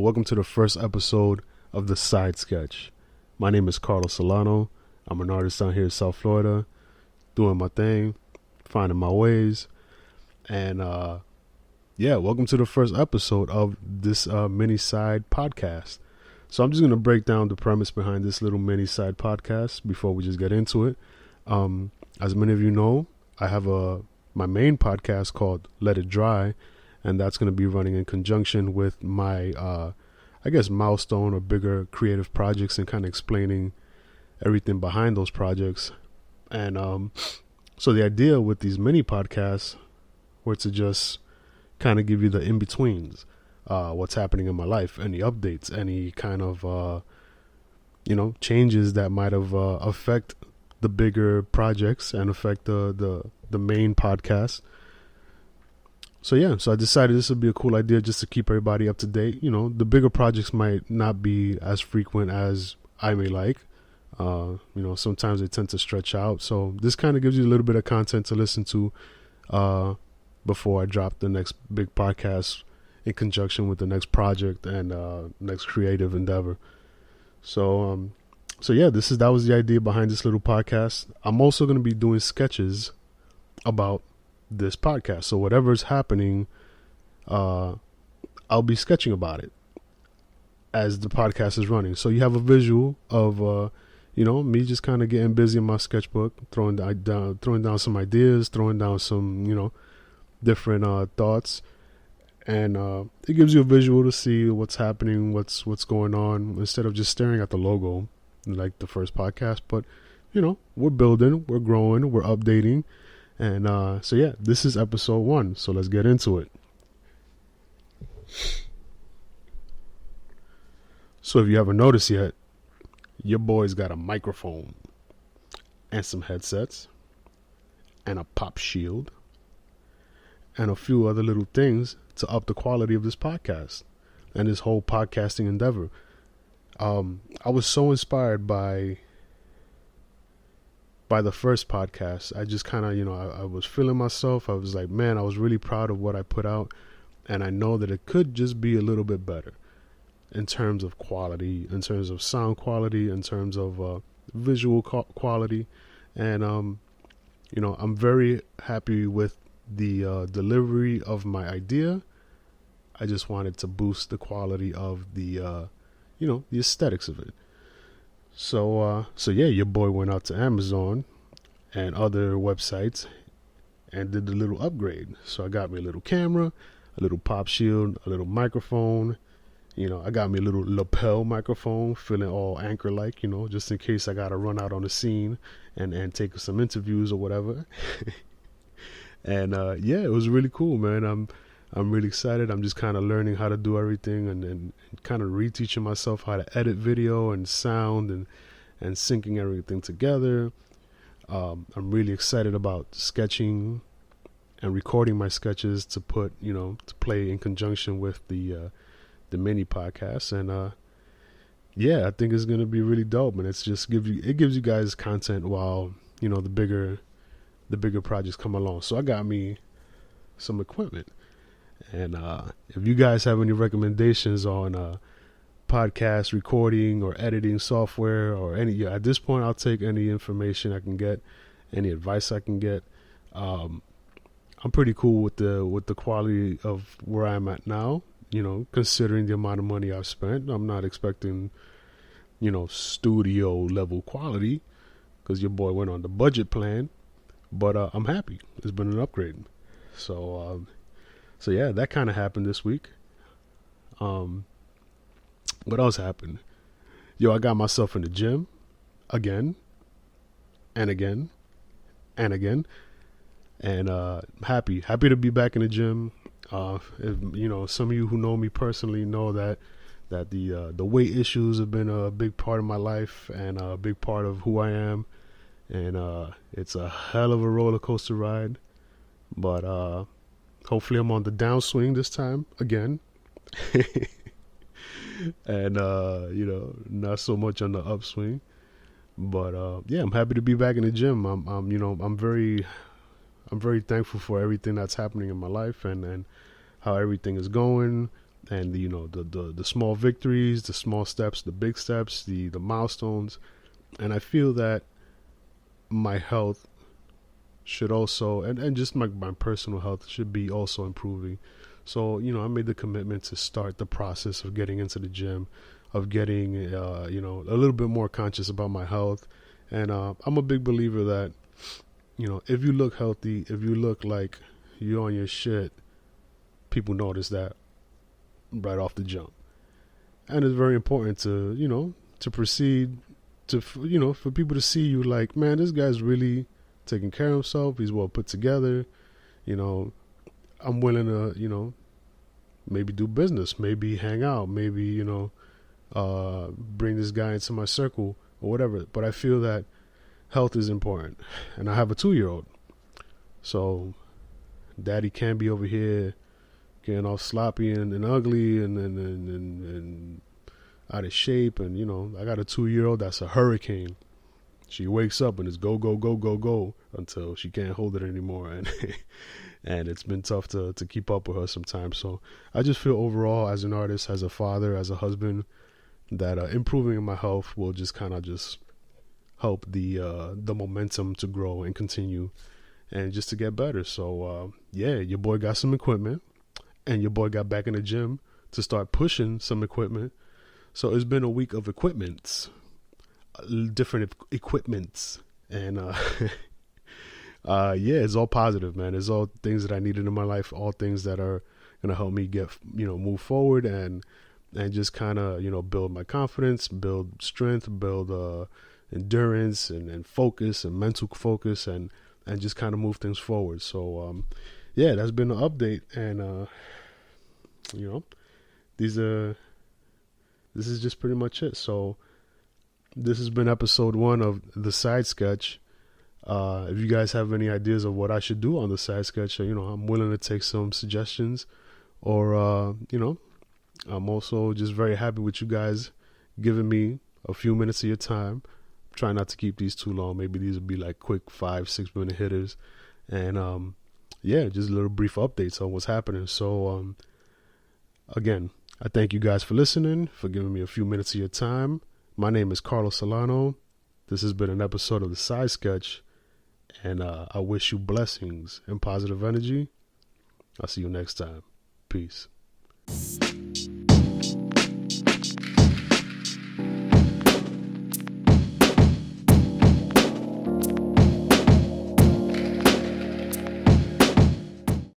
welcome to the first episode of the Side Sketch. My name is Carlos Solano. I'm an artist down here in South Florida, doing my thing, finding my ways. And welcome to the first episode of this mini side podcast. So I'm just going to break down the premise behind this little mini side podcast before we just get into it. As many of you know, I have my main podcast called Let It Dry, and that's going to be running in conjunction with my, milestone or bigger creative projects and kind of explaining everything behind those projects. And so the idea with these mini podcasts were to just kind of give you the in-betweens, what's happening in my life, any updates, any kind of, changes that might have affect the bigger projects and affect the main podcast. So I decided this would be a cool idea just to keep everybody up to date. The bigger projects might not be as frequent as I may like. Sometimes they tend to stretch out. So this kind of gives you a little bit of content to listen to before I drop the next big podcast in conjunction with the next project and next creative endeavor. So that was the idea behind this little podcast. I'm also going to be doing sketches about this podcast. So whatever's happening, I'll be sketching about it as the podcast is running. So you have a visual of, me just kind of getting busy in my sketchbook, throwing down some ideas, throwing down some, different thoughts. And it gives you a visual to see what's happening, what's going on, instead of just staring at the logo like the first podcast. But, we're building, we're growing, we're updating. And this is episode 1. So let's get into it. So if you haven't noticed yet, your boy's got a microphone and some headsets and a pop shield and a few other little things to up the quality of this podcast and this whole podcasting endeavor. I was so inspired by the first podcast. I just kind of, I was feeling myself. I was like, man, I was really proud of what I put out. And I know that it could just be a little bit better in terms of quality, in terms of sound quality, in terms of visual quality. And, I'm very happy with the delivery of my idea. I just wanted to boost the quality of the aesthetics of it. So your boy went out to Amazon and other websites and did the little upgrade. So I got me a little camera, a little pop shield, a little microphone. I got me a little lapel microphone, feeling all anchor-like, just in case I got to run out on the scene and take some interviews or whatever. And it was really cool, man. I'm really excited. I'm just kind of learning how to do everything and kind of reteaching myself how to edit video and sound and syncing everything together. I'm really excited about sketching and recording my sketches to put, to play in conjunction with the mini podcast. And I think it's gonna be really dope. And it's just gives you guys content while the bigger projects come along. So I got me some equipment. And if you guys have any recommendations on podcast recording or editing software or at this point, I'll take any information I can get, any advice I can get. I'm pretty cool with the quality of where I'm at now, considering the amount of money I've spent. I'm not expecting, studio level quality because your boy went on the budget plan, but I'm happy. It's been an upgrade. So that kind of happened this week. What else happened? I got myself in the gym again and again and again. And happy to be back in the gym. If, some of you who know me personally know that the weight issues have been a big part of my life and a big part of who I am. And it's a hell of a roller coaster ride. But hopefully I'm on the downswing this time again. And not so much on the upswing. But I'm happy to be back in the gym. I'm very thankful for everything that's happening in my life and how everything is going. and the small victories, the small steps, the big steps, the milestones. And I feel that my health should also, and just my personal health should be also improving. So, I made the commitment to start the process of getting into the gym, of getting, a little bit more conscious about my health. And I'm a big believer that, if you look healthy, if you look like you're on your shit, people notice that right off the jump. And it's very important to proceed to, for people to see you like, man, this guy's really taking care of himself. He's well put together. I'm willing to, maybe do business, maybe hang out, maybe, bring this guy into my circle or whatever. But I feel that health is important. And I have a 2-year-old. So daddy can't be over here getting all sloppy and ugly and out of shape. And, I got a 2-year-old that's a hurricane. She wakes up and it's go, go, go, go, go until she can't hold it anymore. And and it's been tough to keep up with her sometimes. So I just feel overall, as an artist, as a father, as a husband, that improving in my health will just kind of just help the momentum to grow and continue and just to get better. So, your boy got some equipment, and your boy got back in the gym to start pushing some equipment. So it's been a week of equipments. Different equipments, and it's all positive, man. It's all things that I needed in my life, all things that are gonna help me get move forward and just kind of build my confidence, build strength, build endurance and focus and mental focus and just kind of move things forward. So that's been an update, and this is just pretty much it. So this has been episode 1 of the Side Sketch. If you guys have any ideas of what I should do on the Side Sketch, I'm willing to take some suggestions. Or, I'm also just very happy with you guys giving me a few minutes of your time. Try not to keep these too long. Maybe these will be like quick 5-6 minute hitters. And, just little brief updates on what's happening. So, again, I thank you guys for listening, for giving me a few minutes of your time. My name is Carlos Solano. This has been an episode of the Side Sketch, and I wish you blessings and positive energy. I'll see you next time. Peace.